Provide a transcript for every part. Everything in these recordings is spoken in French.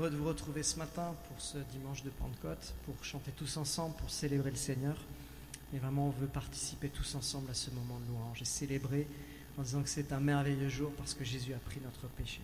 heureux de vous retrouver ce matin pour ce dimanche de Pentecôte, pour chanter tous ensemble, pour célébrer le Seigneur. Et vraiment, on veut participer tous ensemble à ce moment de louange et célébrer en disant que c'est un merveilleux jour parce que Jésus a pris notre péché.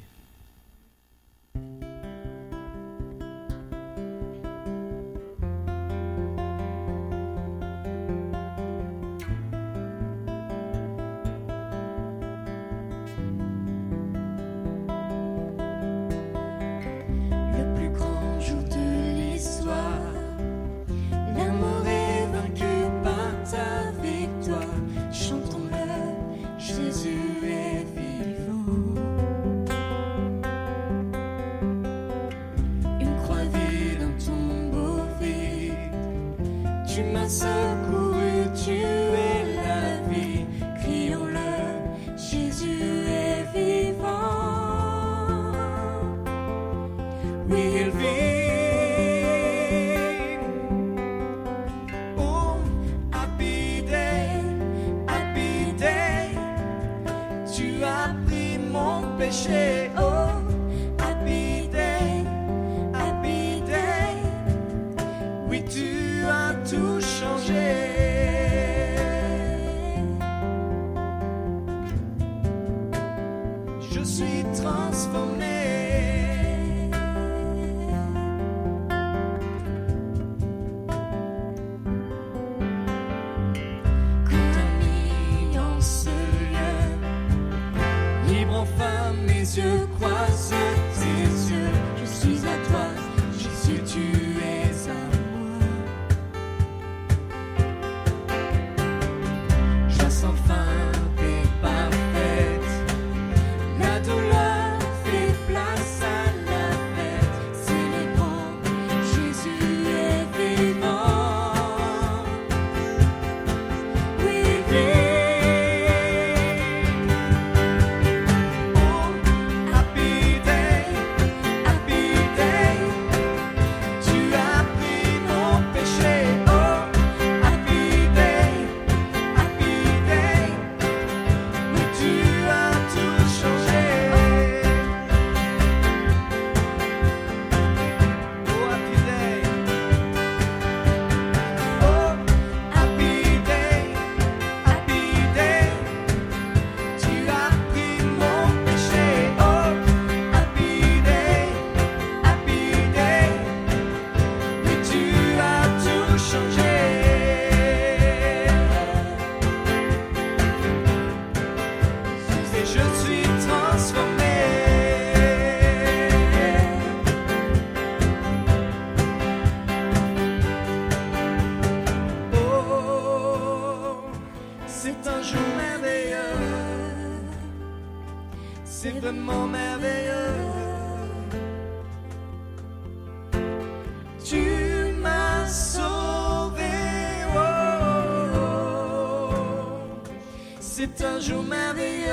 C'est un jour merveilleux,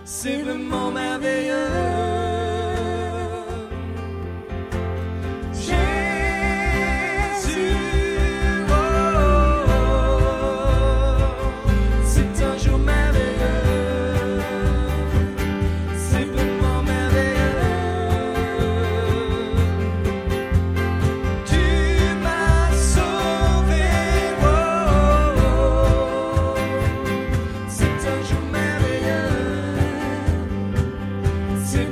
c'est vraiment merveilleux. C'est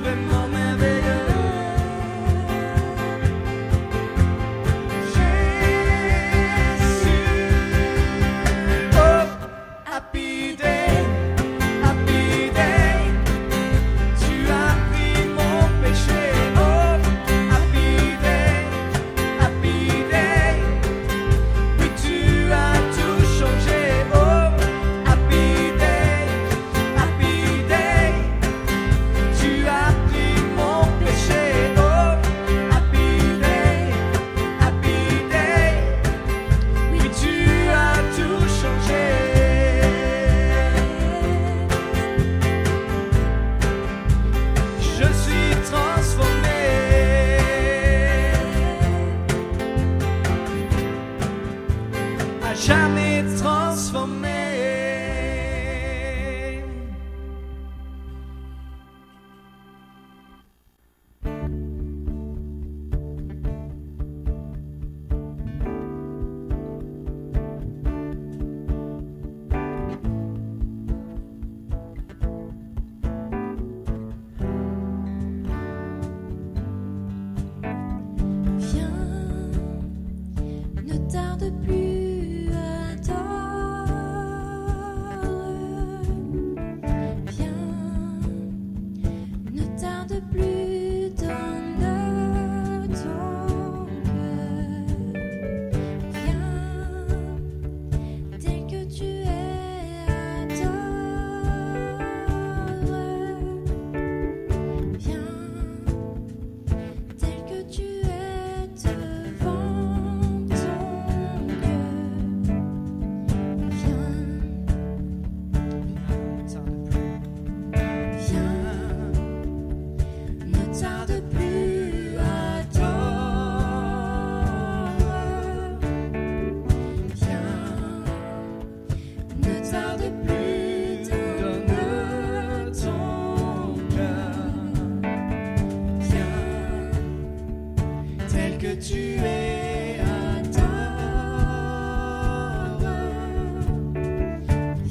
que tu es, adore.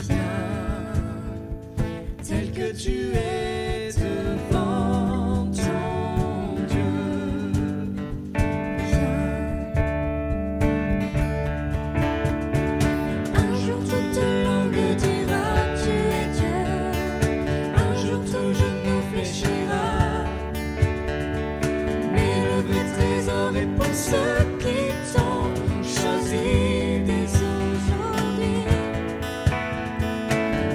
Viens, tel que tu es devant ton Dieu. Viens. Un jour toute langue dira tu es Dieu. Un jour tout genou fléchira. Mais le vrai trésor est pour ceux qui t'ont choisi dès aujourd'hui.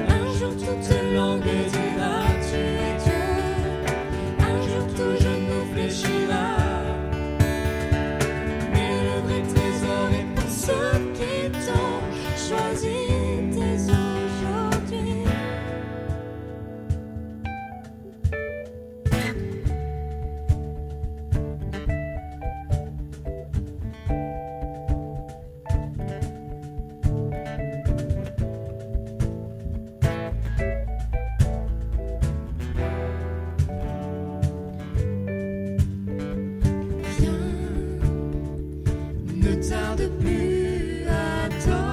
Un jour toute langue dira tu es Dieu. Un jour tout genou fléchira. Mais le vrai trésor est pour ceux qui t'ont choisi dès aujourd'hui. Viens, ne tarde plus, adore.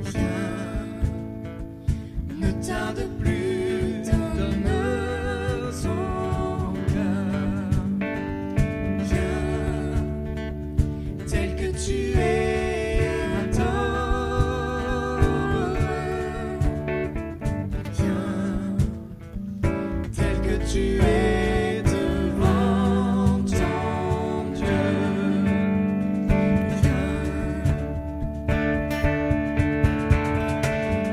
Viens, ne tarde plus, donne ton cœur. Viens, tel que tu es, adore. Viens, tel que tu es devant ton Dieu. Viens.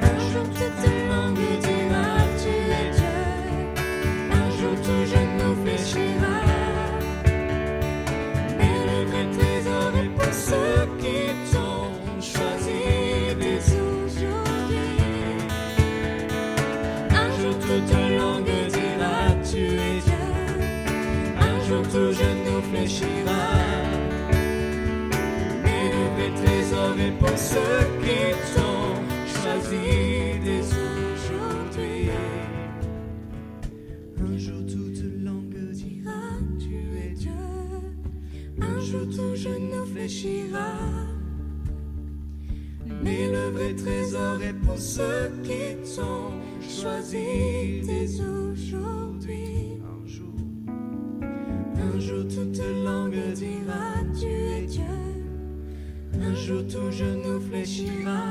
Un jour toute langue dira tu es Dieu. Un jour tout genou fléchira. Mais le vrai trésor est pour ceux qui t'ont choisi dès aujourd'hui. Un jour toute langue dira tu es Dieu. Un jour tout genou fléchira. Mais le vrai trésor est pour ceux qui t'ont choisi dès aujourd'hui. Un jour toute langue dira tu es Dieu. Un jour tout genou fléchira. Mais le vrai trésor est pour ceux qui t'ont choisi dès aujourd'hui. Un jour toute langue dira tu es Dieu. Un jour tout genou fléchira.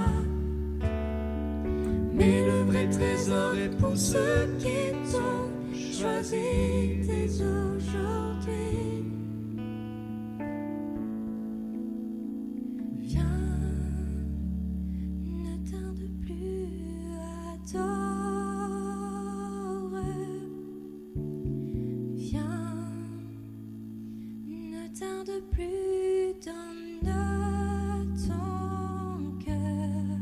Mais le vrai trésor est pour ceux qui t'ont choisi dès aujourd'hui. Viens, ne tarde plus, adore. Viens, ne tarde plus, donne ton cœur.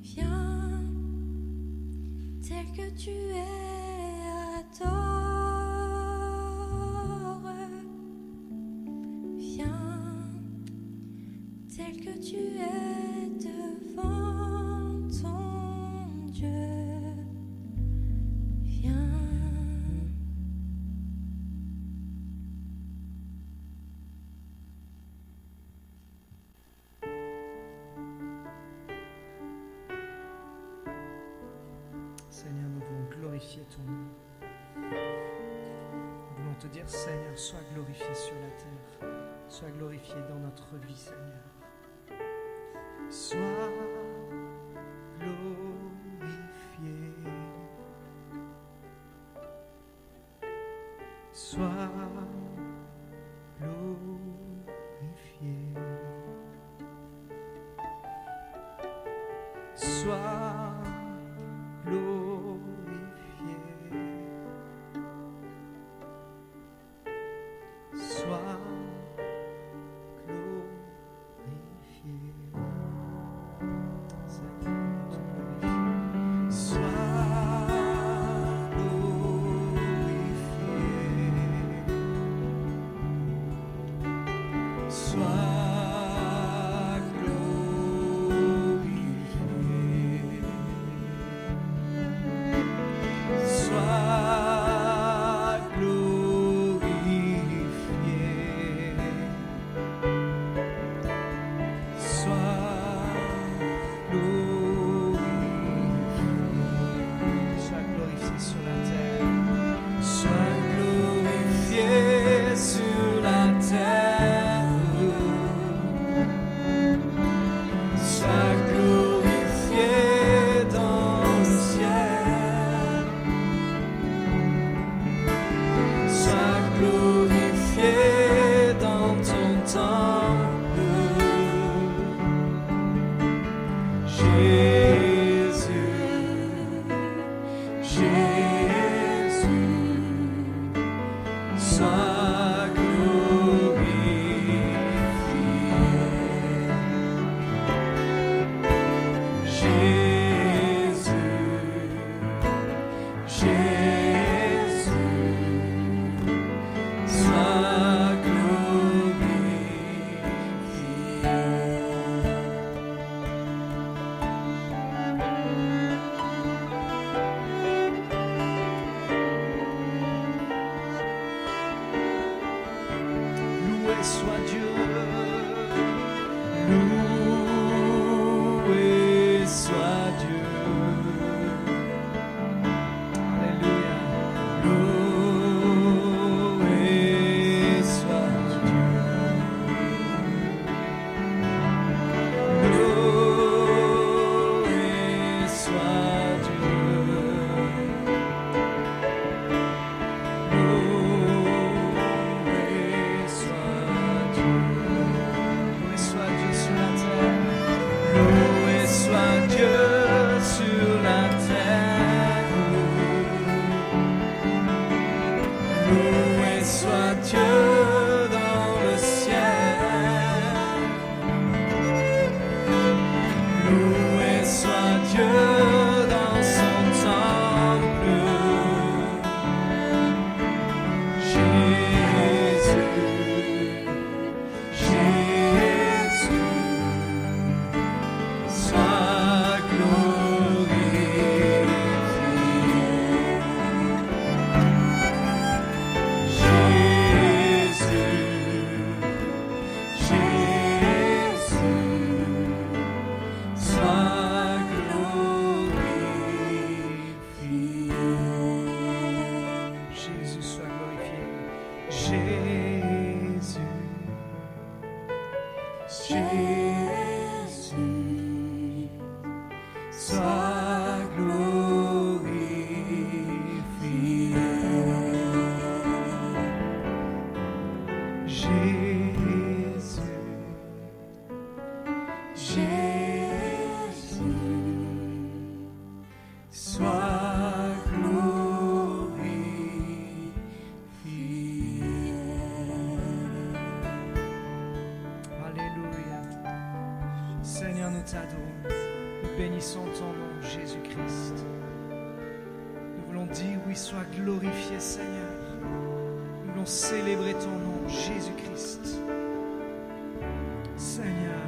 Viens, tel que tu es, adore. Viens, tel que tu es devant ton Dieu. Viens. Seigneur, nous voulons glorifier ton nom. Nous voulons te dire, Seigneur, sois glorifié sur la terre. Sois glorifié dans notre vie, Seigneur. Sois glorifié. Sois glorifié. Sois glorifié. Sois glorifié. Seigneur, te glorifie. Sois glorifié. Sois glorifié. Sois glorifié. sois glorifié. Soit Dieu, loué soit Dieu, alléluia, loué soit Dieu, loué soit Dieu, Seigneur, nous t'adorons, nous bénissons ton nom, Jésus-Christ. Nous voulons dire, oui, sois glorifié, Seigneur. Nous voulons célébrer ton nom, Jésus-Christ. Seigneur,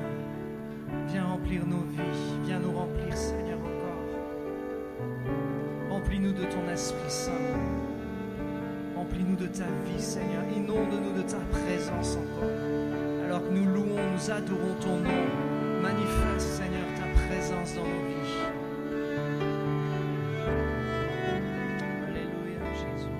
viens remplir nos vies, viens nous remplir, Seigneur, encore. Remplis-nous de ton Esprit Saint. Remplis-nous de ta vie, Seigneur. Inonde-nous de ta présence encore. Alors que nous louons, nous adorons ton nom. Manifeste, Seigneur, ta présence dans nos vies. Alléluia, Jésus.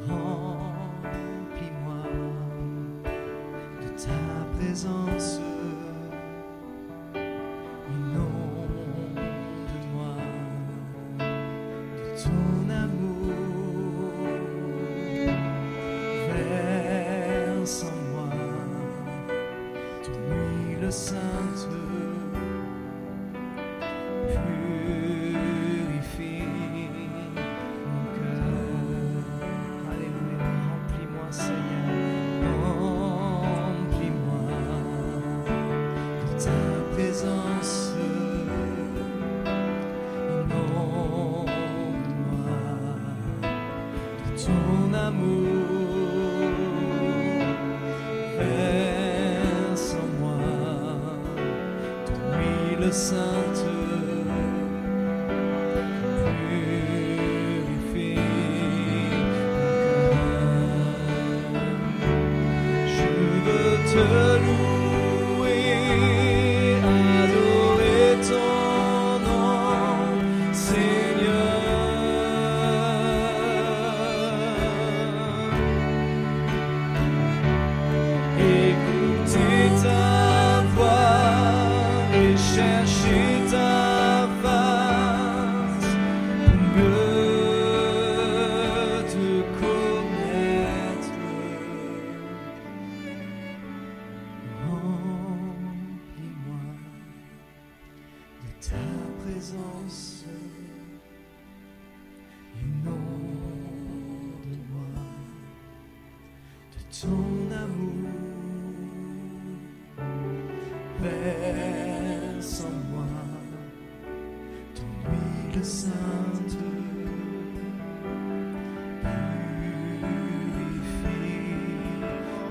Remplis-moi de ta présence, inonde-moi de ton amour, verse en moi ton huile sainte, purifie mon cœur. Alléluia, remplis-moi, Seigneur, remplis-moi de ta présence, inonde-moi de ton amour, verse en moi ton huile sainte, purifie te louer, adorer ton nom, Seigneur. Inonde-moi de ton amour, verse en moi ton huile sainte, purifie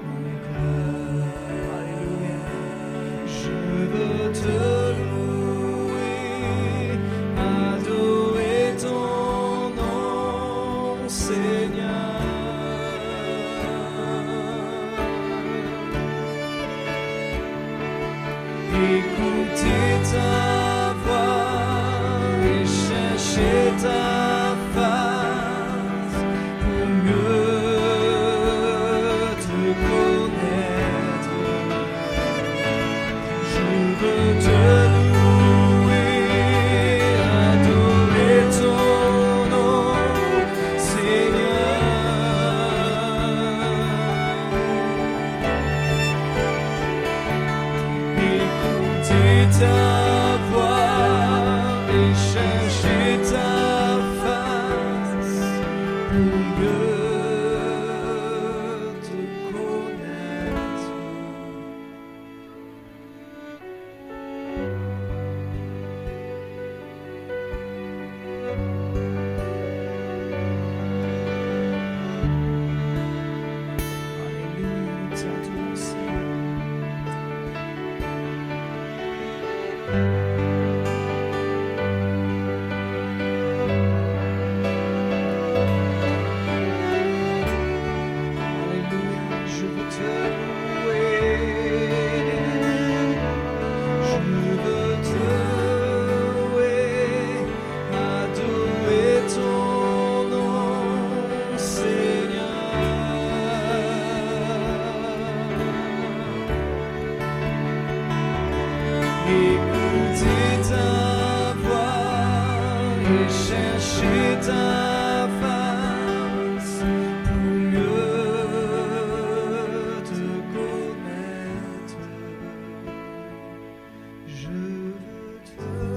mon cœur. Alléluia. Je veux te louer, adorer ton nom, Seigneur. Écouter ta voix et chercher ta face pour mieux te connaître. Je veux te louer, adorer ton nom, Seigneur. Écouter ta voix et chercher ta face pour mieux te connaître. Alléluia, à toi, Seigneur. Alléluia, je veux te louer, je veux te louer, adorer ton nom, Seigneur. Écouter ta voix et chercher ta face pour mieux te connaître. Je veux te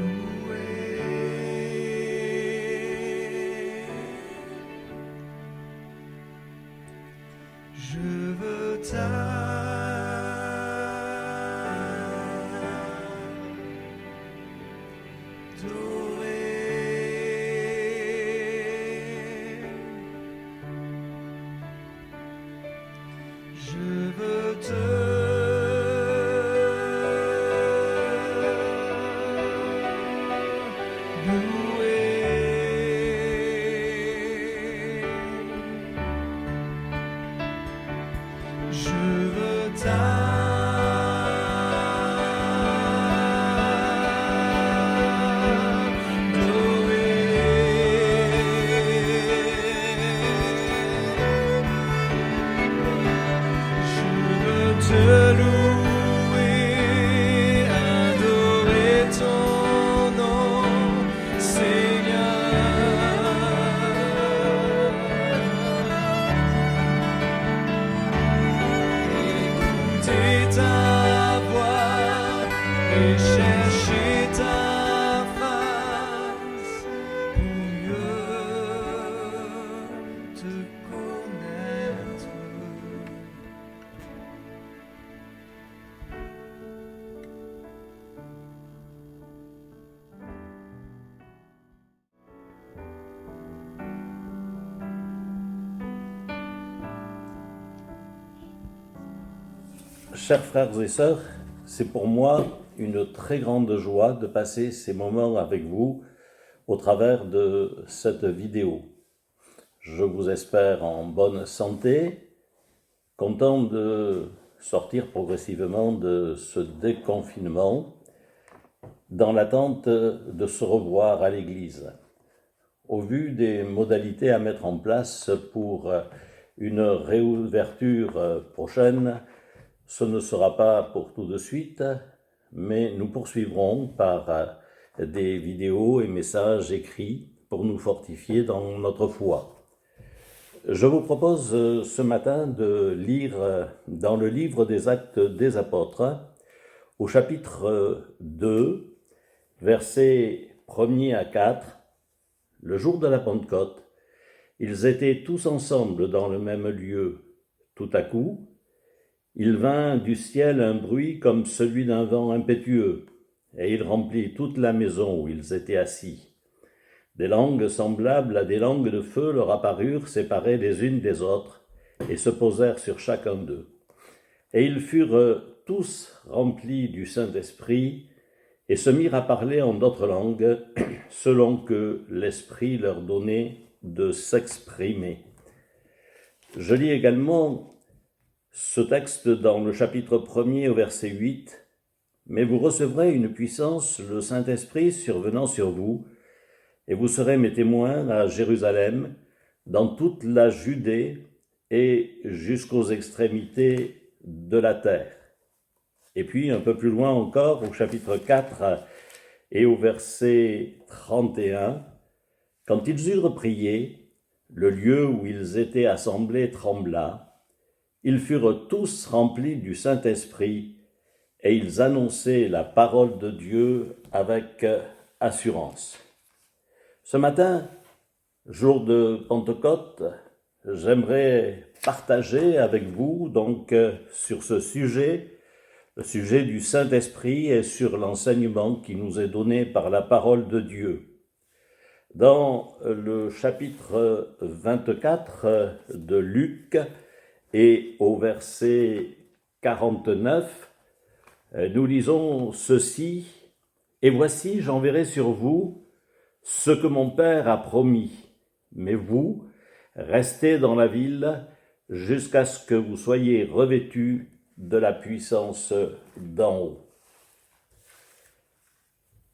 louer. Je veux t'adorer. Je veux te louer. Je veux te louer, adorer ton nom, Seigneur. Écouter ta voix et chercher ta face pour mieux te connaître. Chers frères et sœurs, c'est pour moi une très grande joie de passer ces moments avec vous au travers de cette vidéo. Je vous espère en bonne santé, content de sortir progressivement de ce déconfinement, dans l'attente de se revoir à l'église. Au vu des modalités à mettre en place pour une réouverture prochaine, ce ne sera pas pour tout de suite, mais nous poursuivrons par des vidéos et messages écrits pour nous fortifier dans notre foi. Je vous propose ce matin de lire dans le livre des Actes des Apôtres, au chapitre 2, versets 1er à 4, le jour de la Pentecôte. Ils étaient tous ensemble dans le même lieu. Tout à coup, il vint du ciel un bruit comme celui d'un vent impétueux, et il remplit toute la maison où ils étaient assis. Des langues semblables à des langues de feu leur apparurent, séparées les unes des autres, et se posèrent sur chacun d'eux. Et ils furent tous remplis du Saint-Esprit, et se mirent à parler en d'autres langues, selon que l'Esprit leur donnait de s'exprimer. Je lis également ce texte dans le chapitre 1er au verset 8. « Mais vous recevrez une puissance, le Saint-Esprit survenant sur vous, et vous serez mes témoins à Jérusalem, dans toute la Judée et jusqu'aux extrémités de la terre. » Et puis un peu plus loin encore, au chapitre 4 et au verset 31, « Quand ils eurent prié, le lieu où ils étaient assemblés trembla. Ils furent tous remplis du Saint-Esprit, et ils annonçaient la parole de Dieu avec assurance. » Ce matin, jour de Pentecôte, j'aimerais partager avec vous donc sur ce sujet, le sujet du Saint-Esprit et sur l'enseignement qui nous est donné par la parole de Dieu. Dans le chapitre 24 de Luc et au verset 49, nous lisons ceci: « Et voici, j'enverrai sur vous ce que mon Père a promis, mais vous, restez dans la ville jusqu'à ce que vous soyez revêtus de la puissance d'en haut. »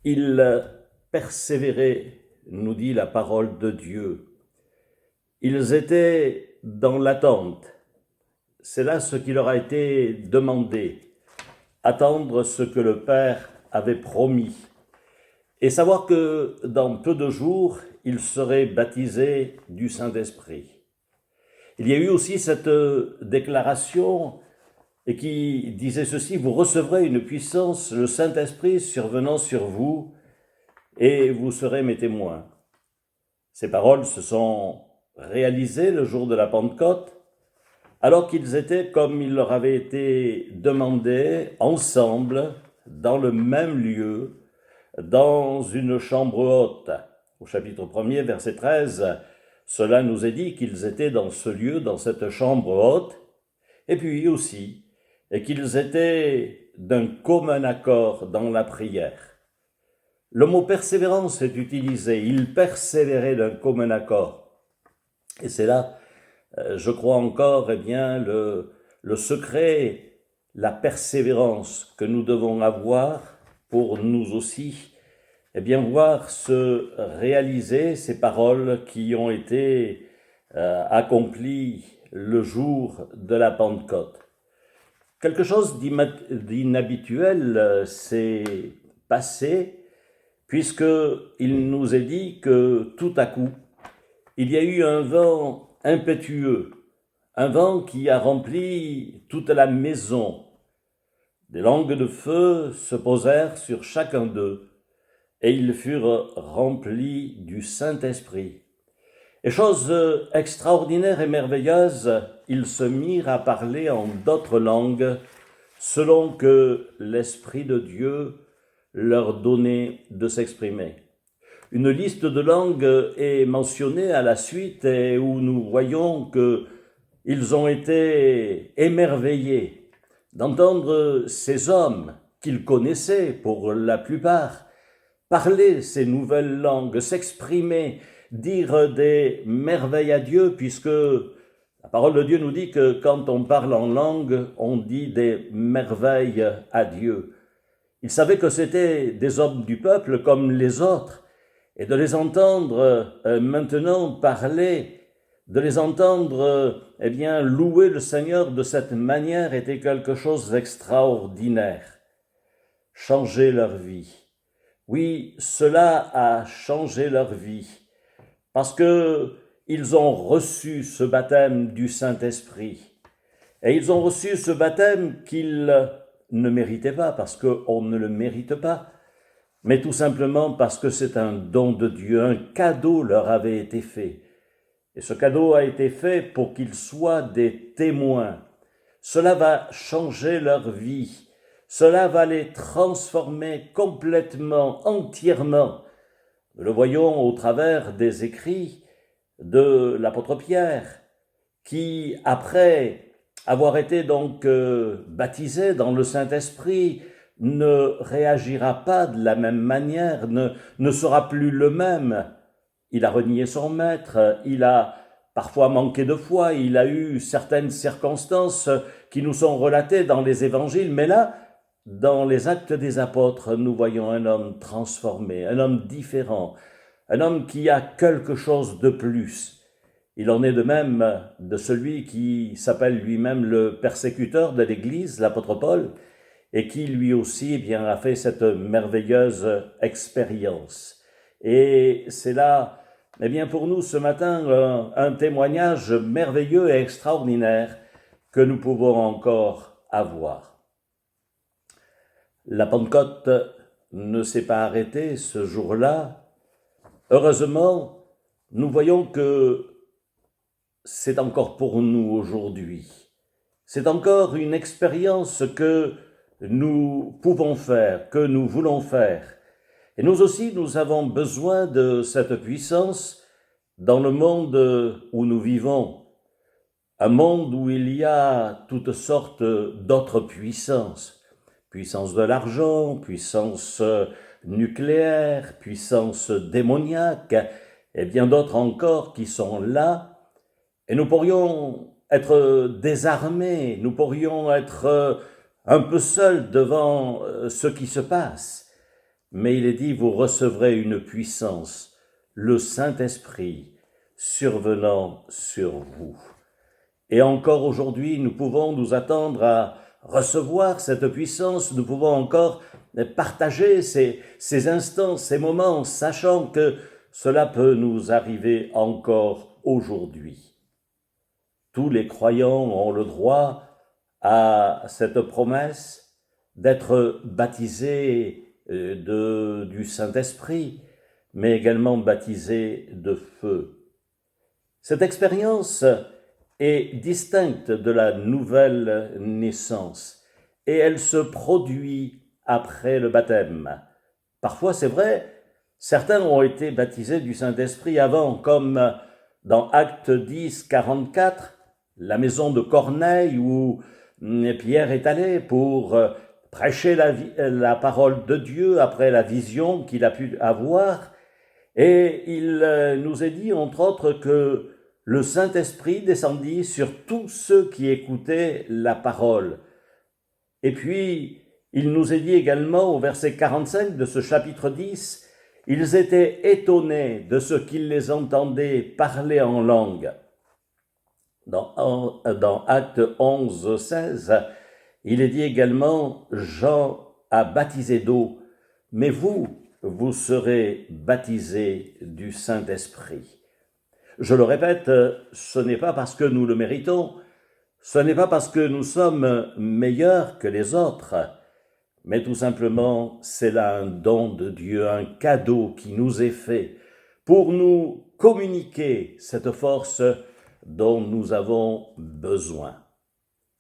Ils persévéraient, nous dit la parole de Dieu. Ils étaient dans l'attente. C'est là ce qui leur a été demandé, attendre ce que le Père avait promis. Et savoir que dans peu de jours, ils seraient baptisés du Saint-Esprit. Il y a eu aussi cette déclaration et qui disait ceci: « Vous recevrez une puissance, le Saint-Esprit survenant sur vous, et vous serez mes témoins. » Ces paroles se sont réalisées le jour de la Pentecôte, alors qu'ils étaient, comme il leur avait été demandé, ensemble, dans le même lieu, dans une chambre haute. Au chapitre 1er, verset 13, cela nous est dit qu'ils étaient dans ce lieu, dans cette chambre haute, et puis aussi, et qu'ils étaient d'un commun accord dans la prière. Le mot persévérance est utilisé, ils persévéraient d'un commun accord. Et c'est là, je crois encore, le secret, la persévérance que nous devons avoir pour nous aussi, voir se réaliser ces paroles qui ont été accomplies le jour de la Pentecôte. Quelque chose d'inhabituel s'est passé, puisqu'il nous est dit que tout à coup, il y a eu un vent impétueux, un vent qui a rempli toute la maison. Des langues de feu se posèrent sur chacun d'eux, et ils furent remplis du Saint-Esprit. Et chose extraordinaire et merveilleuse, ils se mirent à parler en d'autres langues, selon que l'Esprit de Dieu leur donnait de s'exprimer. Une liste de langues est mentionnée à la suite, et où nous voyons qu'ils ont été émerveillés d'entendre ces hommes qu'ils connaissaient pour la plupart parler ces nouvelles langues, s'exprimer, dire des merveilles à Dieu, puisque la parole de Dieu nous dit que quand on parle en langue, on dit des merveilles à Dieu. Ils savaient que c'étaient des hommes du peuple comme les autres, et de les entendre maintenant parler, de les entendre louer le Seigneur de cette manière était quelque chose d'extraordinaire. Changer leur vie. Oui, cela a changé leur vie, parce que ils ont reçu ce baptême du Saint-Esprit. Et ils ont reçu ce baptême qu'ils ne méritaient pas, parce qu'on ne le mérite pas, mais tout simplement parce que c'est un don de Dieu, un cadeau leur avait été fait. Et ce cadeau a été fait pour qu'ils soient des témoins. Cela va changer leur vie. Cela va les transformer complètement, entièrement. Nous le voyons au travers des écrits de l'apôtre Pierre, qui, après avoir été donc baptisé dans le Saint-Esprit, ne réagira pas de la même manière, ne sera plus le même. Il a renié son maître, il a parfois manqué de foi, il a eu certaines circonstances qui nous sont relatées dans les évangiles, mais là, dans les Actes des Apôtres, nous voyons un homme transformé, un homme différent, un homme qui a quelque chose de plus. Il en est de même de celui qui s'appelle lui-même le persécuteur de l'Église, l'apôtre Paul, et qui lui aussi a fait cette merveilleuse expérience. Et c'est là, pour nous ce matin, un témoignage merveilleux et extraordinaire que nous pouvons encore avoir. La Pentecôte ne s'est pas arrêtée ce jour-là. Heureusement, nous voyons que c'est encore pour nous aujourd'hui. C'est encore une expérience que nous pouvons faire, que nous voulons faire. Et nous aussi, nous avons besoin de cette puissance dans le monde où nous vivons. Un monde où il y a toutes sortes d'autres puissances. Puissance de l'argent, puissance nucléaire, puissance démoniaque, et bien d'autres encore qui sont là. Et nous pourrions être désarmés, nous pourrions être un peu seuls devant ce qui se passe. Mais il est dit, vous recevrez une puissance, le Saint-Esprit, survenant sur vous. Et encore aujourd'hui, nous pouvons nous attendre à recevoir cette puissance, nous pouvons encore partager ces instants, ces moments, sachant que cela peut nous arriver encore aujourd'hui. Tous les croyants ont le droit à cette promesse d'être baptisés du Saint-Esprit, mais également baptisés de feu. Cette expérience est distincte de la nouvelle naissance et elle se produit après le baptême. Parfois, c'est vrai, certains ont été baptisés du Saint-Esprit avant, comme dans Actes 10, 44, la maison de Corneille où Pierre est allé pour prêcher la parole de Dieu après la vision qu'il a pu avoir. Et il nous est dit, entre autres, que le Saint-Esprit descendit sur tous ceux qui écoutaient la parole. Et puis, il nous est dit également au verset 45 de ce chapitre 10, « Ils étaient étonnés de ce qu'ils les entendaient parler en langue. » Dans Actes 11, 16, il est dit également, « Jean a baptisé d'eau, mais vous serez baptisés du Saint-Esprit. » Je le répète, ce n'est pas parce que nous le méritons, ce n'est pas parce que nous sommes meilleurs que les autres, mais tout simplement, c'est là un don de Dieu, un cadeau qui nous est fait pour nous communiquer cette force dont nous avons besoin.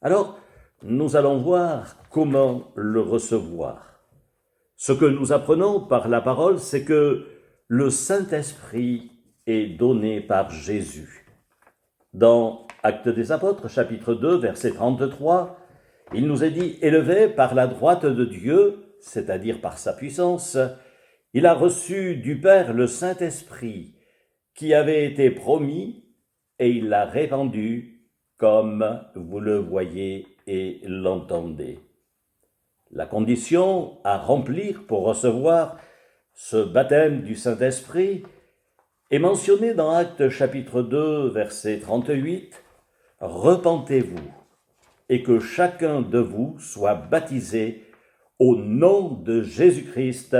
Alors, nous allons voir comment le recevoir. Ce que nous apprenons par la parole, c'est que le Saint-Esprit est donné par Jésus. Dans Actes des Apôtres, chapitre 2, verset 33, il nous est dit « Élevé par la droite de Dieu, c'est-à-dire par sa puissance, il a reçu du Père le Saint-Esprit qui avait été promis et il l'a répandu comme vous le voyez et l'entendez. » La condition à remplir pour recevoir ce baptême du Saint-Esprit est mentionnée dans Actes chapitre 2, verset 38, « Repentez-vous et que chacun de vous soit baptisé au nom de Jésus-Christ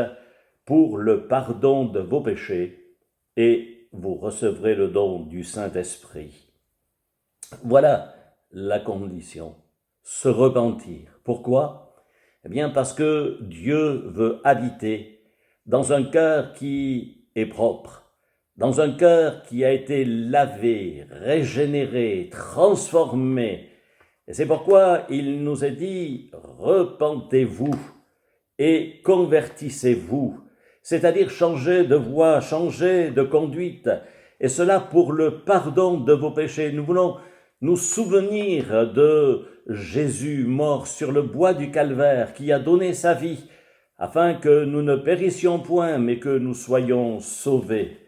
pour le pardon de vos péchés, et vous recevrez le don du Saint-Esprit. Voilà la condition, se repentir. Pourquoi? Eh bien parce que Dieu veut habiter dans un cœur qui est propre, dans un cœur qui a été lavé, régénéré, transformé. Et c'est pourquoi il nous est dit « Repentez-vous et convertissez-vous », c'est-à-dire changez de voie, changez de conduite, et cela pour le pardon de vos péchés. Nous voulons nous souvenir de Jésus mort sur le bois du calvaire, qui a donné sa vie, afin que nous ne périssions point, mais que nous soyons sauvés.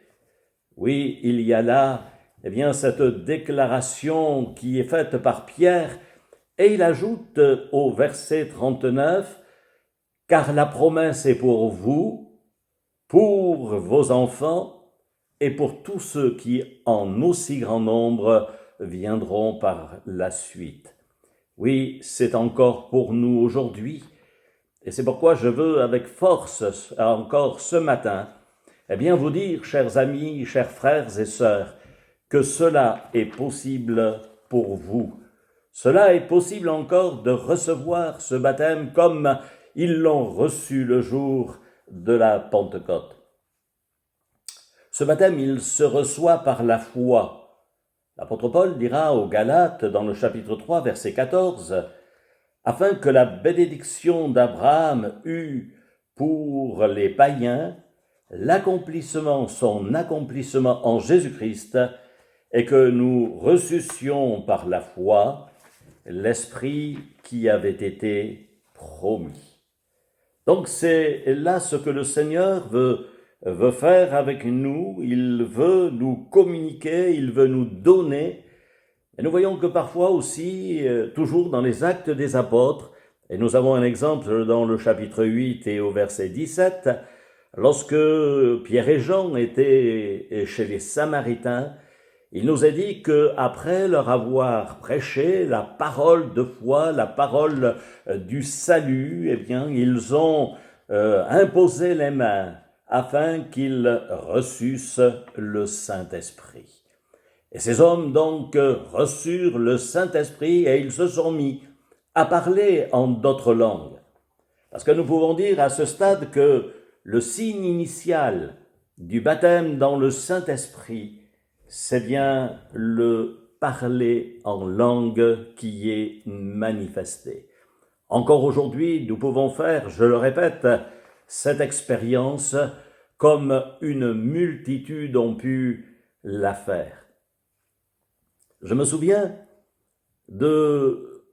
Oui, il y a là, eh bien, cette déclaration qui est faite par Pierre, et il ajoute au verset 39, « Car la promesse est pour vous, pour vos enfants, et pour tous ceux qui, en aussi grand nombre, viendront par la suite. » Oui, c'est encore pour nous aujourd'hui, et c'est pourquoi je veux avec force, encore ce matin, eh bien vous dire, chers amis, chers frères et sœurs, que cela est possible pour vous. Cela est possible encore de recevoir ce baptême comme ils l'ont reçu le jour de la Pentecôte. Ce baptême, il se reçoit par la foi. L'apôtre Paul dira aux Galates dans le chapitre 3, verset 14, « Afin que la bénédiction d'Abraham eût pour les païens son accomplissement en Jésus-Christ, et que nous reçussions par la foi l'Esprit qui avait été promis. » Donc c'est là ce que le Seigneur veut faire avec nous. Il veut nous communiquer, il veut nous donner. Et nous voyons que parfois aussi, toujours dans les Actes des Apôtres, et nous avons un exemple dans le chapitre 8 et au verset 17, lorsque Pierre et Jean étaient chez les Samaritains, il nous est dit qu'après leur avoir prêché la parole de foi, la parole du salut, eh bien, ils ont imposé les mains afin qu'ils reçussent le Saint-Esprit. Et ces hommes donc reçurent le Saint-Esprit et ils se sont mis à parler en d'autres langues. Parce que nous pouvons dire à ce stade que le signe initial du baptême dans le Saint-Esprit, c'est bien le parler en langue qui est manifesté. Encore aujourd'hui, nous pouvons faire, je le répète, cette expérience comme une multitude ont pu la faire. Je me souviens de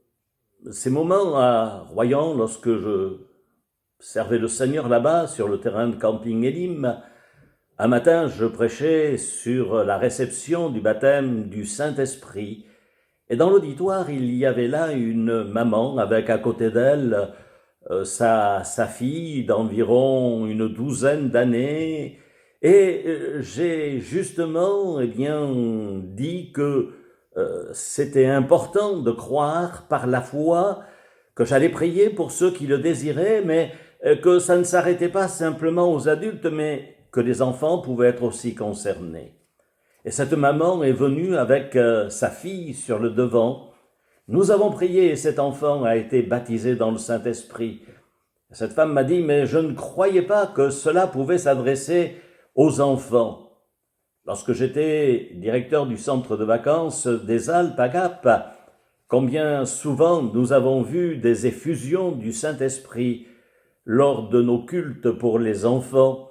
ces moments à Royan lorsque je servais le Seigneur là-bas sur le terrain de camping Elim. Un matin, je prêchais sur la réception du baptême du Saint-Esprit, et dans l'auditoire, il y avait là une maman avec à côté d'elle sa fille d'environ une douzaine d'années, et j'ai justement dit que c'était important de croire par la foi, que j'allais prier pour ceux qui le désiraient, mais que ça ne s'arrêtait pas simplement aux adultes, mais que les enfants pouvaient être aussi concernés. Et cette maman est venue avec sa fille sur le devant. Nous avons prié et cet enfant a été baptisé dans le Saint-Esprit. Cette femme m'a dit, mais je ne croyais pas que cela pouvait s'adresser aux enfants. Lorsque j'étais directeur du centre de vacances des Alpes à Gap, combien souvent nous avons vu des effusions du Saint-Esprit lors de nos cultes pour les enfants.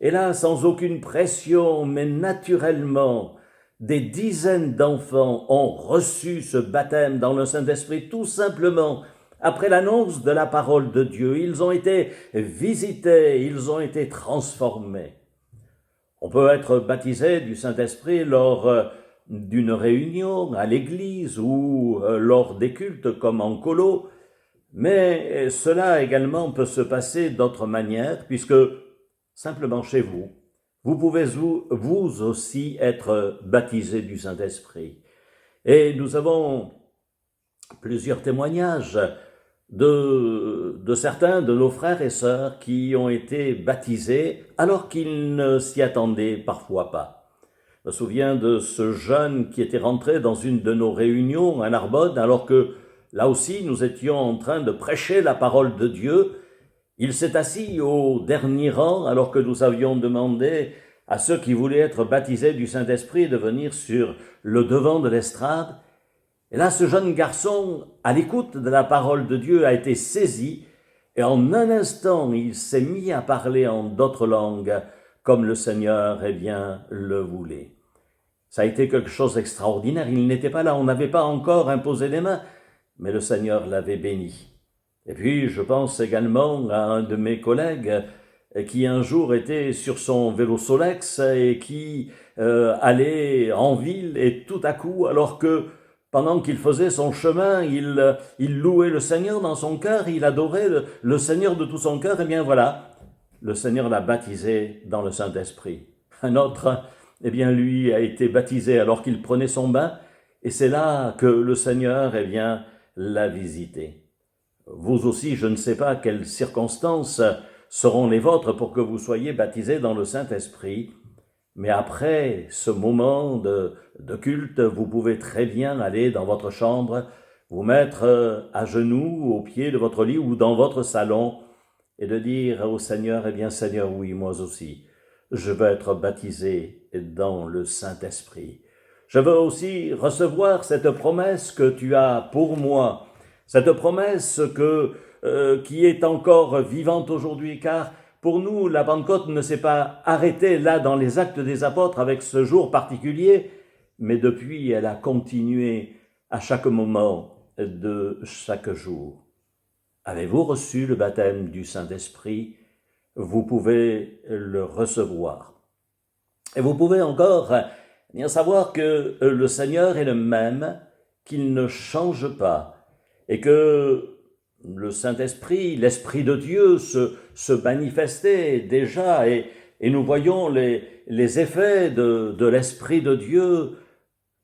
Et là, sans aucune pression, mais naturellement, des dizaines d'enfants ont reçu ce baptême dans le Saint-Esprit, tout simplement, après l'annonce de la parole de Dieu. Ils ont été visités, ils ont été transformés. On peut être baptisé du Saint-Esprit lors d'une réunion à l'église ou lors des cultes comme en colo, mais cela également peut se passer d'autres manières, puisque simplement chez vous, vous pouvez vous aussi être baptisé du Saint-Esprit. Et nous avons plusieurs témoignages de certains de nos frères et sœurs qui ont été baptisés alors qu'ils ne s'y attendaient parfois pas. Je me souviens de ce jeune qui était rentré dans une de nos réunions à Narbonne, alors que là aussi nous étions en train de prêcher la parole de Dieu. Il s'est assis au dernier rang alors que nous avions demandé à ceux qui voulaient être baptisés du Saint-Esprit de venir sur le devant de l'estrade. Et là, ce jeune garçon, à l'écoute de la parole de Dieu, a été saisi et en un instant, il s'est mis à parler en d'autres langues comme le Seigneur, le voulait. Ça a été quelque chose d'extraordinaire. Il n'était pas là, on n'avait pas encore imposé les mains, mais le Seigneur l'avait béni. Et puis, je pense également à un de mes collègues qui un jour était sur son vélo Solex et qui allait en ville et tout à coup, alors que pendant qu'il faisait son chemin, il louait le Seigneur dans son cœur, il adorait le Seigneur de tout son cœur, et bien voilà, le Seigneur l'a baptisé dans le Saint-Esprit. Un autre, lui a été baptisé alors qu'il prenait son bain, et c'est là que le Seigneur, l'a visité. Vous aussi, je ne sais pas quelles circonstances seront les vôtres pour que vous soyez baptisés dans le Saint-Esprit, mais après ce moment de culte, vous pouvez très bien aller dans votre chambre, vous mettre à genoux au pied de votre lit ou dans votre salon et de dire au Seigneur, Seigneur, oui, moi aussi, je veux être baptisé dans le Saint-Esprit. Je veux aussi recevoir cette promesse que tu as pour moi, cette promesse qui est encore vivante aujourd'hui, car pour nous, la Pentecôte ne s'est pas arrêtée là dans les Actes des Apôtres avec ce jour particulier, mais depuis, elle a continué à chaque moment de chaque jour. Avez-vous reçu le baptême du Saint-Esprit? Vous pouvez le recevoir. Et vous pouvez encore savoir que le Seigneur est le même, qu'il ne change pas, et que le Saint-Esprit, l'Esprit de Dieu se manifestait déjà, et nous voyons les effets de l'Esprit de Dieu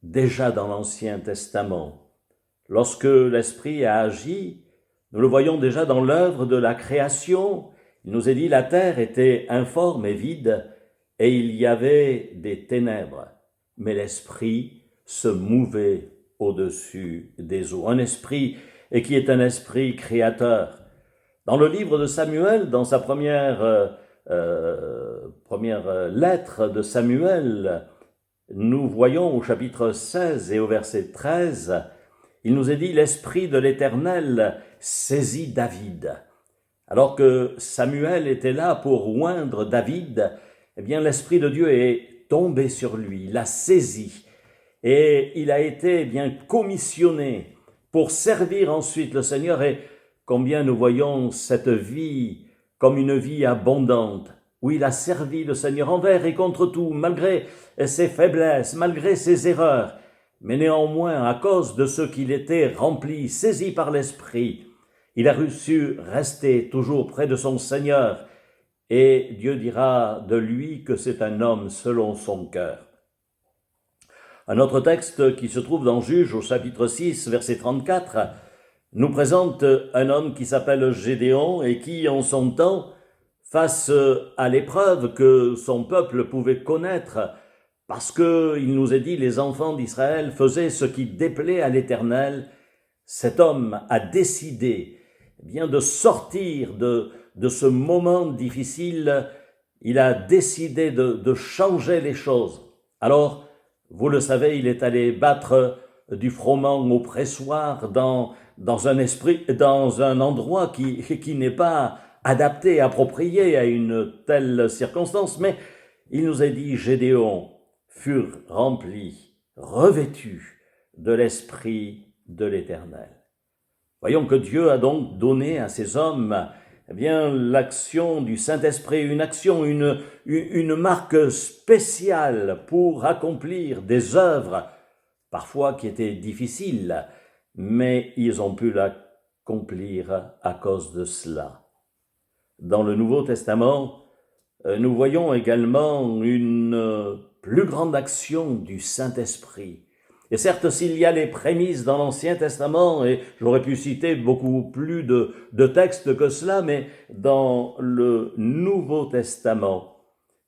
déjà dans l'Ancien Testament. Lorsque l'Esprit a agi, nous le voyons déjà dans l'œuvre de la création. Il nous est dit, la terre était informe et vide, et il y avait des ténèbres, mais l'Esprit se mouvait au-dessus des eaux. Un esprit, et qui est un esprit créateur. Dans le livre de Samuel, dans sa première lettre de Samuel, nous voyons au chapitre 16 et au verset 13, il nous est dit « L'Esprit de l'Éternel saisit David ». Alors que Samuel était là pour oindre David, l'Esprit de Dieu est tombé sur lui, l'a saisi, et il a été commissionné pour servir ensuite le Seigneur. Et combien nous voyons cette vie comme une vie abondante, où il a servi le Seigneur envers et contre tout, malgré ses faiblesses, malgré ses erreurs, mais néanmoins, à cause de ce qu'il était rempli, saisi par l'Esprit, il a su rester toujours près de son Seigneur, et Dieu dira de lui que c'est un homme selon son cœur. Un autre texte qui se trouve dans Juges au chapitre 6, verset 34, nous présente un homme qui s'appelle Gédéon et qui, en son temps, face à l'épreuve que son peuple pouvait connaître, parce que, il nous est dit, les enfants d'Israël faisaient ce qui déplaît à l'Éternel, cet homme a décidé de sortir de ce moment difficile. Il a décidé de changer les choses. Alors, vous le savez, il est allé battre du froment au pressoir dans un endroit qui n'est pas adapté, approprié à une telle circonstance, mais il nous est dit, Gédéon furent remplis, revêtus de l'Esprit de l'Éternel. Voyons que Dieu a donc donné à ces hommes l'action du Saint-Esprit, une action, une marque spéciale pour accomplir des œuvres, parfois qui étaient difficiles, mais ils ont pu l'accomplir à cause de cela. Dans le Nouveau Testament, nous voyons également une plus grande action du Saint-Esprit. Et certes, s'il y a les prémices dans l'Ancien Testament, et j'aurais pu citer beaucoup plus de textes que cela, mais dans le Nouveau Testament,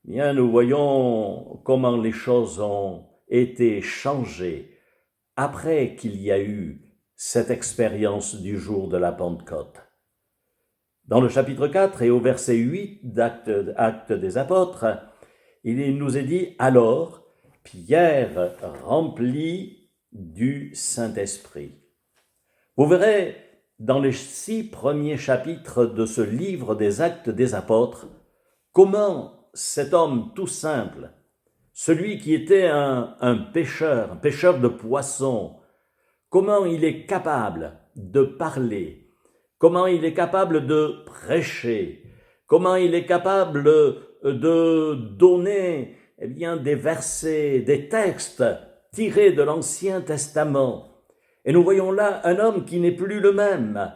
bien, nous voyons comment les choses ont été changées après qu'il y a eu cette expérience du jour de la Pentecôte. Dans le chapitre 4 et au verset 8 d'Actes des Apôtres, il nous est dit « Alors, Pierre rempli du Saint-Esprit ». Vous verrez, dans les 6 premiers chapitres de ce livre des Actes des Apôtres, comment cet homme tout simple, celui qui était un pêcheur de poissons, comment il est capable de parler, comment il est capable de prêcher, comment il est capable de donner des versets, des textes tirés de l'Ancien Testament. Et nous voyons là un homme qui n'est plus le même.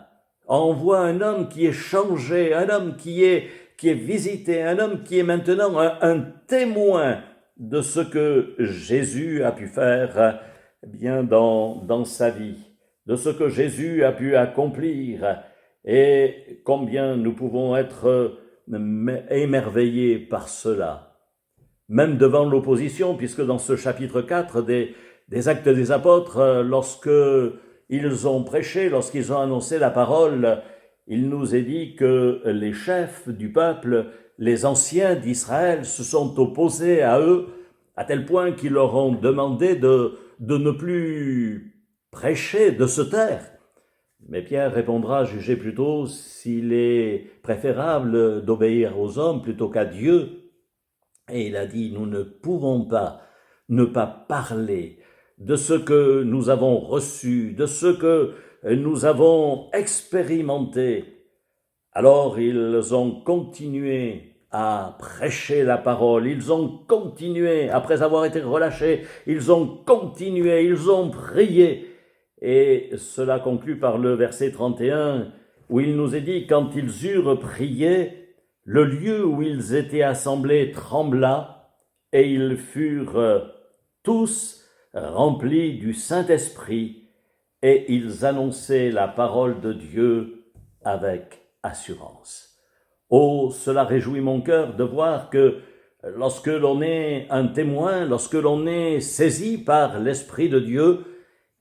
On voit un homme qui est changé, un homme qui est visité, un homme qui est maintenant un témoin de ce que Jésus a pu faire dans sa vie, de ce que Jésus a pu accomplir, et combien nous pouvons être émerveillés par cela. Même devant l'opposition, puisque dans ce chapitre 4 des Actes des Apôtres, lorsque ils ont prêché, lorsqu'ils ont annoncé la parole, il nous est dit que les chefs du peuple, les anciens d'Israël, se sont opposés à eux, à tel point qu'ils leur ont demandé de ne plus prêcher, de se taire. Mais Pierre répondra, jugez plutôt s'il est préférable d'obéir aux hommes plutôt qu'à Dieu. Et il a dit, nous ne pouvons pas ne pas parler de ce que nous avons reçu, de ce que nous avons expérimenté. Alors ils ont continué à prêcher la parole, ils ont continué, après avoir été relâchés, ils ont continué, ils ont prié. Et cela conclut par le verset 31, où il nous est dit, quand ils eurent prié, le lieu où ils étaient assemblés trembla, et ils furent tous remplis du Saint-Esprit, et ils annonçaient la parole de Dieu avec assurance. Oh, cela réjouit mon cœur de voir que lorsque l'on est un témoin, lorsque l'on est saisi par l'Esprit de Dieu,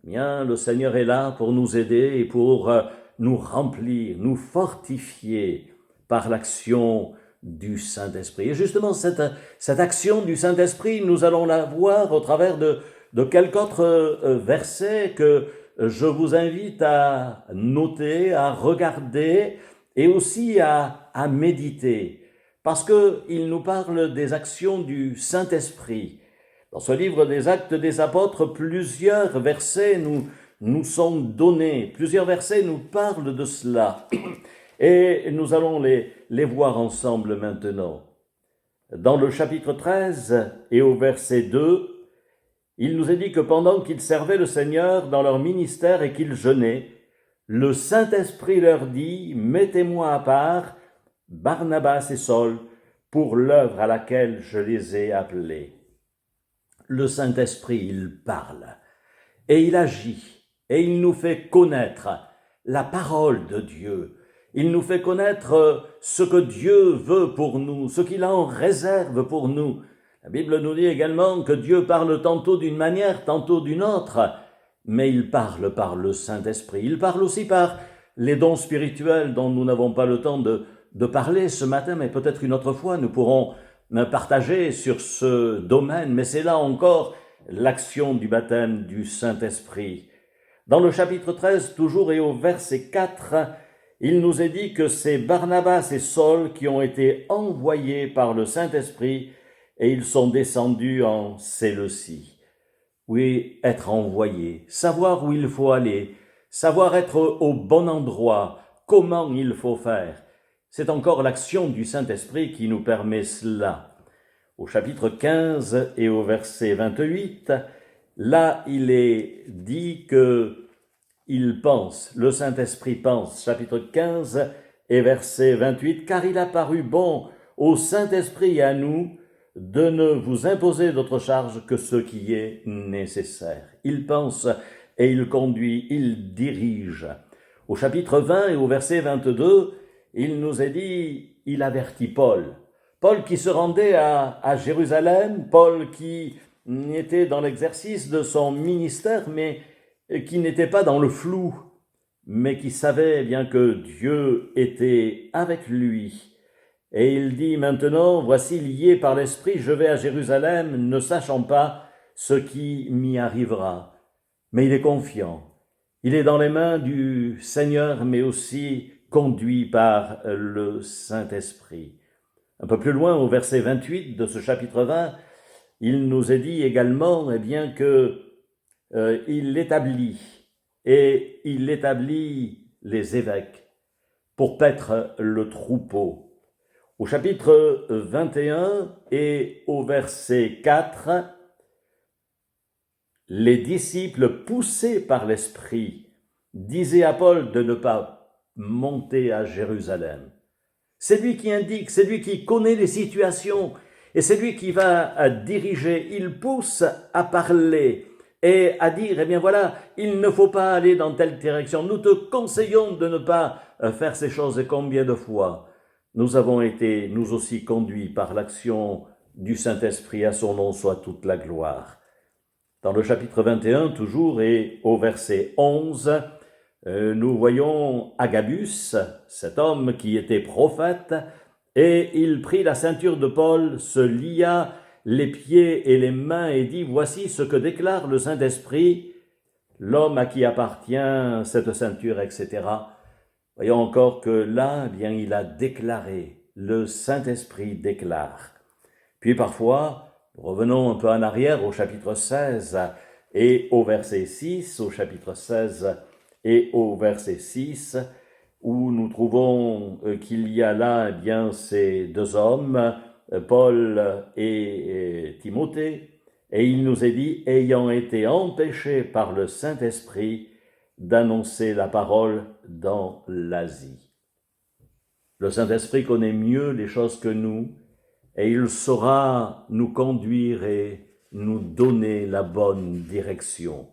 bien, le Seigneur est là pour nous aider et pour nous remplir, nous fortifier par l'action du Saint-Esprit. Et justement, cette action du Saint-Esprit, nous allons la voir au travers de quelques autres versets que je vous invite à noter, à regarder et aussi à méditer, parce qu'il nous parle des actions du Saint-Esprit. Dans ce livre des Actes des Apôtres, plusieurs versets nous sont donnés, plusieurs versets nous parlent de cela, et nous allons les voir ensemble maintenant. Dans le chapitre 13 et au verset 2, il nous est dit que pendant qu'ils servaient le Seigneur dans leur ministère et qu'ils jeûnaient, le Saint-Esprit leur dit « Mettez-moi à part Barnabas et Saul pour l'œuvre à laquelle je les ai appelés. » Le Saint-Esprit, il parle et il agit et il nous fait connaître la parole de Dieu. Il nous fait connaître ce que Dieu veut pour nous, ce qu'il a en réserve pour nous. La Bible nous dit également que Dieu parle tantôt d'une manière, tantôt d'une autre, mais il parle par le Saint-Esprit. Il parle aussi par les dons spirituels dont nous n'avons pas le temps de parler ce matin, mais peut-être une autre fois nous pourrons partager sur ce domaine, mais c'est là encore l'action du baptême du Saint-Esprit. Dans le chapitre 13, toujours et au verset 4, il nous est dit que c'est Barnabas et Saul qui ont été envoyés par le Saint-Esprit et ils sont descendus en Séleucie. Oui, être envoyé, savoir où il faut aller, savoir être au bon endroit, comment il faut faire. C'est encore l'action du Saint-Esprit qui nous permet cela. Au chapitre 15 et au verset 28, là il est dit que il pense, le Saint-Esprit pense, chapitre 15 et verset 28, « Car il a paru bon au Saint-Esprit et à nous de ne vous imposer d'autre charge que ce qui est nécessaire. » Il pense et il conduit, il dirige. Au chapitre 20 et au verset 22, il nous est dit, il avertit Paul. Paul qui se rendait à Jérusalem, Paul qui était dans l'exercice de son ministère, mais qui n'était pas dans le flou, mais qui savait bien que Dieu était avec lui. Et il dit maintenant, voici lié par l'Esprit, je vais à Jérusalem, ne sachant pas ce qui m'y arrivera. Mais il est confiant. Il est dans les mains du Seigneur, mais aussi conduit par le Saint-Esprit. Un peu plus loin, au verset 28 de ce chapitre 20, il nous est dit également que il établit les évêques pour paître le troupeau. Au chapitre 21 et au verset 4, les disciples, poussés par l'Esprit, disaient à Paul de ne pas monter à Jérusalem. C'est lui qui indique, c'est lui qui connaît les situations et c'est lui qui va diriger. Il pousse à parler et à dire, il ne faut pas aller dans telle direction. Nous te conseillons de ne pas faire ces choses. Et combien de fois nous avons été, nous aussi, conduits par l'action du Saint-Esprit, à son nom soit toute la gloire. Dans le chapitre 21, toujours, et au verset 11, nous voyons Agabus, cet homme qui était prophète, et il prit la ceinture de Paul, se lia les pieds et les mains et dit, voici ce que déclare le Saint-Esprit, l'homme à qui appartient cette ceinture, etc. Voyons encore que là, il a déclaré, le Saint-Esprit déclare. Puis parfois, revenons un peu en arrière au chapitre 16 et au verset 6, au chapitre 16 et au verset 6, où nous trouvons qu'il y a là ces deux hommes, Paul et Timothée, et il nous est dit, ayant été empêchés par le Saint-Esprit d'annoncer la parole dans l'Asie. Le Saint-Esprit connaît mieux les choses que nous, et il saura nous conduire et nous donner la bonne direction.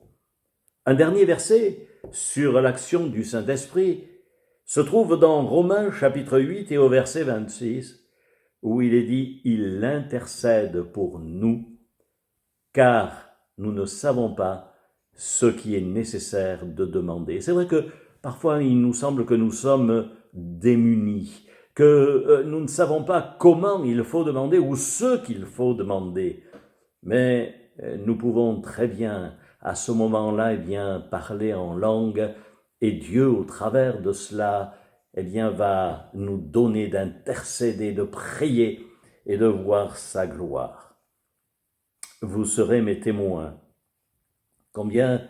Un dernier verset sur l'action du Saint-Esprit se trouve dans Romains chapitre 8 et au verset 26, où il est dit « Il intercède pour nous, car nous ne savons pas ce qui est nécessaire de demander. » C'est vrai que parfois il nous semble que nous sommes démunis, que nous ne savons pas comment il faut demander ou ce qu'il faut demander. Mais nous pouvons très bien, à ce moment-là, parler en langue, et Dieu, au travers de cela, va nous donner d'intercéder, de prier et de voir sa gloire. Vous serez mes témoins. Combien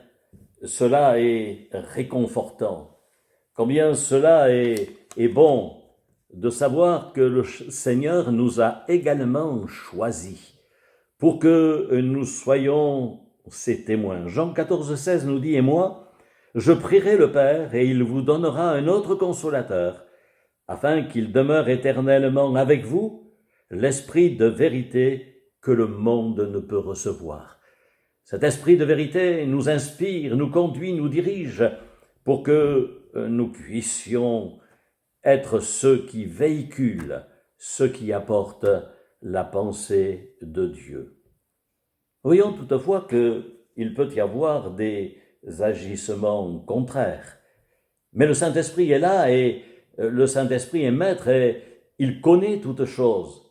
cela est réconfortant, combien cela est bon de savoir que le Seigneur nous a également choisis pour que nous soyons ses témoins. Jean 14,16 nous dit « Et moi, je prierai le Père, et il vous donnera un autre consolateur, afin qu'il demeure éternellement avec vous, l'esprit de vérité que le monde ne peut recevoir. » Cet esprit de vérité nous inspire, nous conduit, nous dirige, pour que nous puissions être ceux qui véhiculent, ceux qui apportent la pensée de Dieu. Voyons toutefois qu'il peut y avoir des agissements contraires. Mais le Saint-Esprit est là et le Saint-Esprit est maître et il connaît toutes choses.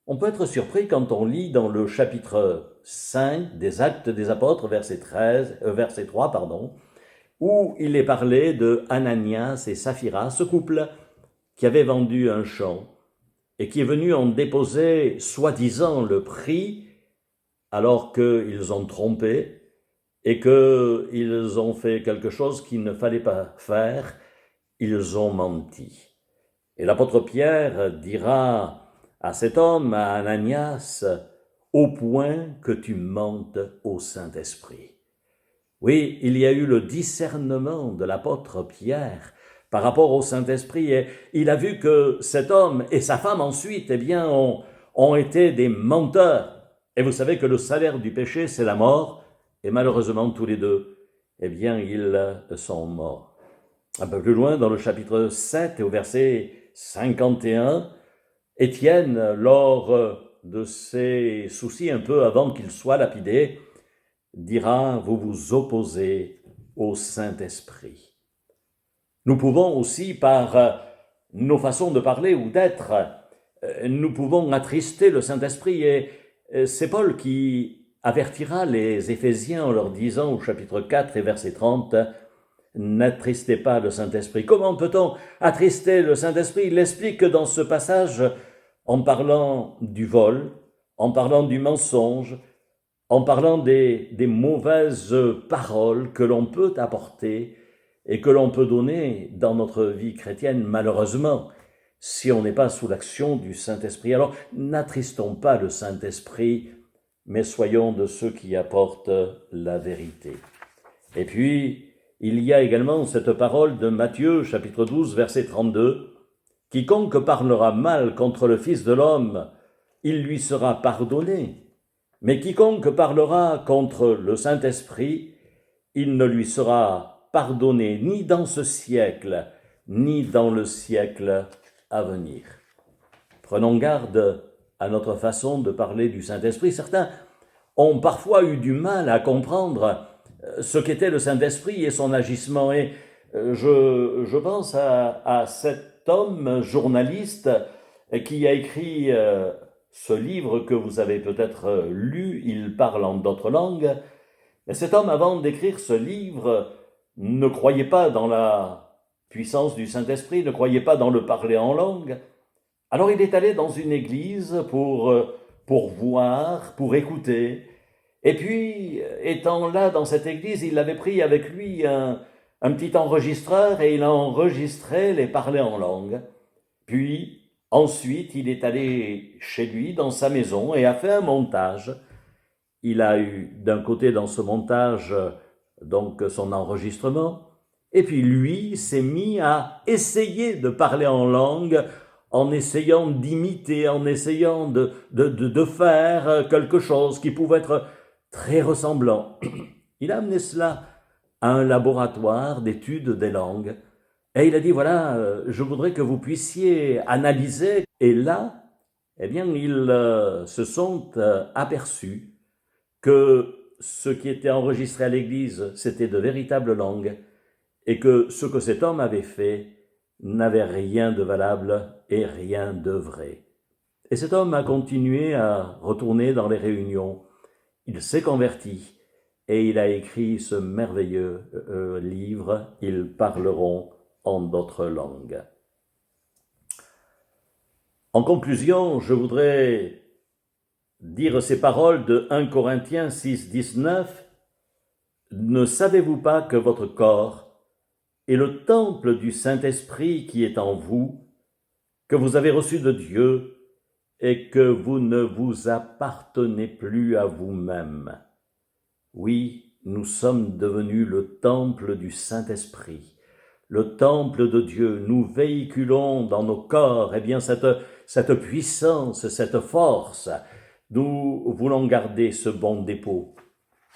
On peut être surpris quand on lit dans le chapitre 5 des Actes des Apôtres, verset 3, où il est parlé de Ananias et Saphira, ce couple qui avait vendu un champ et qui est venu en déposer soi-disant le prix alors qu'ils ont trompé et qu'ils ont fait quelque chose qu'il ne fallait pas faire, ils ont menti. Et l'apôtre Pierre dira à cet homme, à Ananias, « Au point que tu mentes au Saint-Esprit. » Oui, il y a eu le discernement de l'apôtre Pierre par rapport au Saint-Esprit et il a vu que cet homme et sa femme ensuite, ont été des menteurs. Et vous savez que le salaire du péché, c'est la mort. Et malheureusement, tous les deux, ils sont morts. Un peu plus loin, dans le chapitre 7 et au verset 51, Étienne, lors de ses soucis un peu avant qu'il soit lapidé, dira « Vous vous opposez au Saint-Esprit ». Nous pouvons aussi, par nos façons de parler ou d'être, nous pouvons attrister le Saint-Esprit. Et c'est Paul qui avertira les Éphésiens en leur disant au chapitre 4 et verset 30, « N'attristez pas le Saint-Esprit ». Comment peut-on attrister le Saint-Esprit? Il explique dans ce passage en parlant du vol, en parlant du mensonge, en parlant des mauvaises paroles que l'on peut apporter et que l'on peut donner dans notre vie chrétienne, malheureusement, si on n'est pas sous l'action du Saint-Esprit. Alors, n'attristons pas le Saint-Esprit, mais soyons de ceux qui apportent la vérité. Et puis, il y a également cette parole de Matthieu, chapitre 12, verset 32, « Quiconque parlera mal contre le Fils de l'homme, il lui sera pardonné. Mais quiconque parlera contre le Saint-Esprit, il ne lui sera pardonné ni dans ce siècle, ni dans le siècle à venir. » Prenons garde à notre façon de parler du Saint-Esprit. Certains ont parfois eu du mal à comprendre ce qu'était le Saint-Esprit et son agissement. Et je pense à cet homme journaliste qui a écrit ce livre que vous avez peut-être lu, il parle en d'autres langues. Et cet homme, avant d'écrire ce livre, ne croyait pas dans la puissance du Saint-Esprit, ne croyait pas dans le parler en langue. Alors il est allé dans une église pour voir, pour écouter. Et puis, étant là dans cette église, il avait pris avec lui un petit enregistreur et il a enregistré les parler en langue. Puis, ensuite, il est allé chez lui, dans sa maison, et a fait un montage. Il a eu d'un côté dans ce montage donc son enregistrement, et puis lui s'est mis à essayer de parler en langue, en essayant d'imiter, en essayant de faire quelque chose qui pouvait être très ressemblant. Il a amené cela à un laboratoire d'études des langues, et il a dit, voilà, je voudrais que vous puissiez analyser. Et là, eh bien, ils se sont aperçus que ce qui était enregistré à l'église, c'était de véritables langues, et que ce que cet homme avait fait n'avait rien de valable et rien de vrai. Et cet homme a continué à retourner dans les réunions. Il s'est converti et il a écrit ce merveilleux livre « Ils parleront en d'autres langues ». En conclusion, je voudrais dire ces paroles de 1 Corinthiens 6, 19. « Ne savez-vous pas que votre corps est le temple du Saint-Esprit qui est en vous, que vous avez reçu de Dieu et que vous ne vous appartenez plus à vous-même. » Oui, nous sommes devenus le temple du Saint-Esprit, le temple de Dieu. Nous véhiculons dans nos corps cette puissance, cette force. Nous voulons garder ce bon dépôt.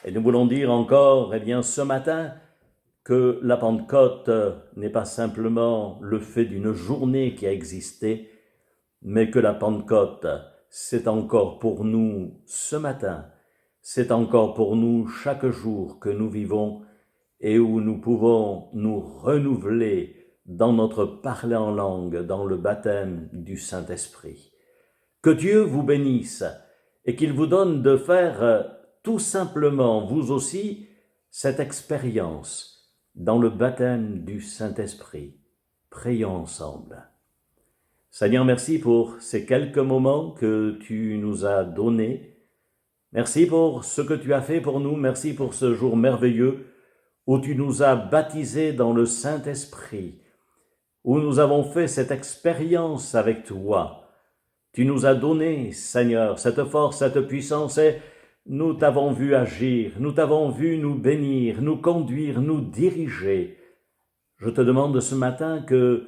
Et nous voulons dire encore, ce matin, que la Pentecôte n'est pas simplement le fait d'une journée qui a existé, mais que la Pentecôte, c'est encore pour nous ce matin, c'est encore pour nous chaque jour que nous vivons et où nous pouvons nous renouveler dans notre parler en langue, dans le baptême du Saint-Esprit. Que Dieu vous bénisse et qu'il vous donne de faire tout simplement, vous aussi, cette expérience dans le baptême du Saint-Esprit. Prions ensemble. Seigneur, merci pour ces quelques moments que tu nous as donnés. Merci pour ce que tu as fait pour nous. Merci pour ce jour merveilleux où tu nous as baptisés dans le Saint-Esprit, où nous avons fait cette expérience avec toi. Tu nous as donné, Seigneur, cette force, cette puissance, et nous t'avons vu agir, nous t'avons vu nous bénir, nous conduire, nous diriger. Je te demande ce matin que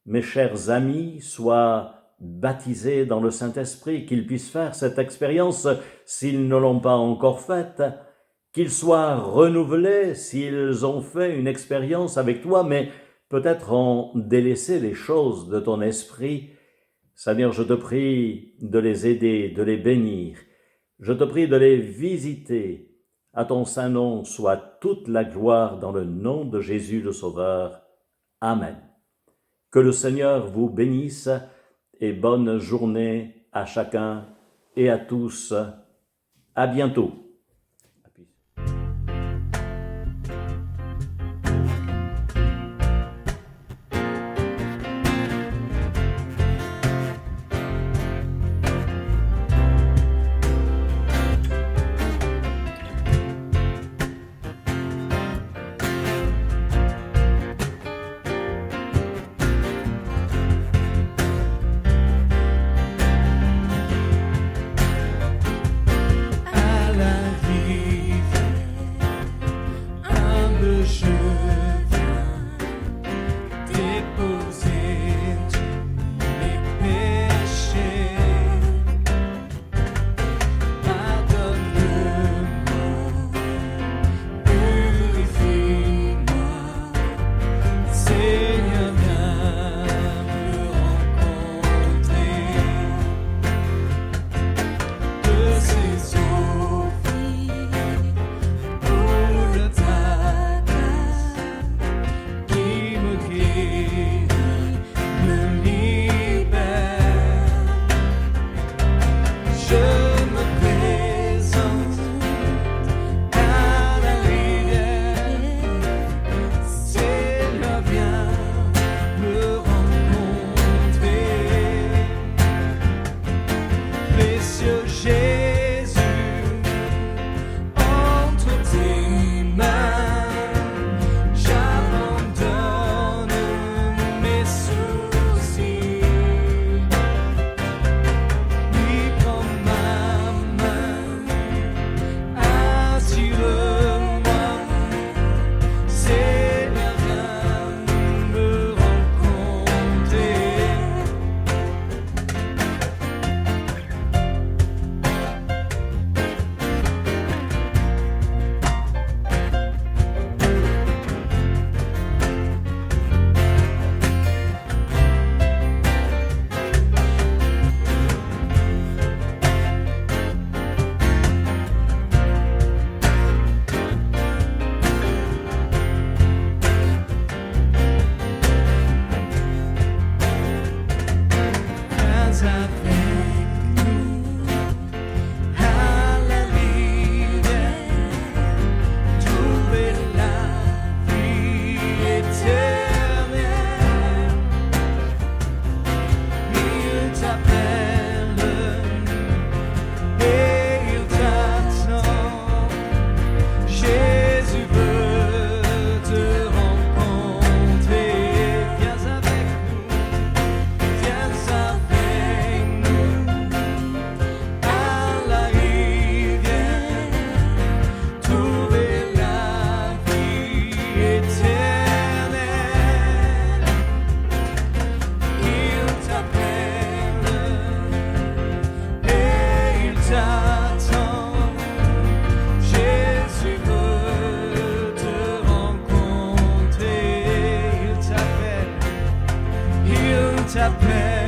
mes chers amis soient baptisés dans le Saint-Esprit, qu'ils puissent faire cette expérience s'ils ne l'ont pas encore faite, qu'ils soient renouvelés s'ils ont fait une expérience avec toi, mais peut-être ont délaissé les choses de ton esprit. Seigneur, je te prie de les aider, de les bénir. Je te prie de les visiter. À ton saint nom soit toute la gloire dans le nom de Jésus le Sauveur. Amen. Que le Seigneur vous bénisse et bonne journée à chacun et à tous. À bientôt. t'appelle.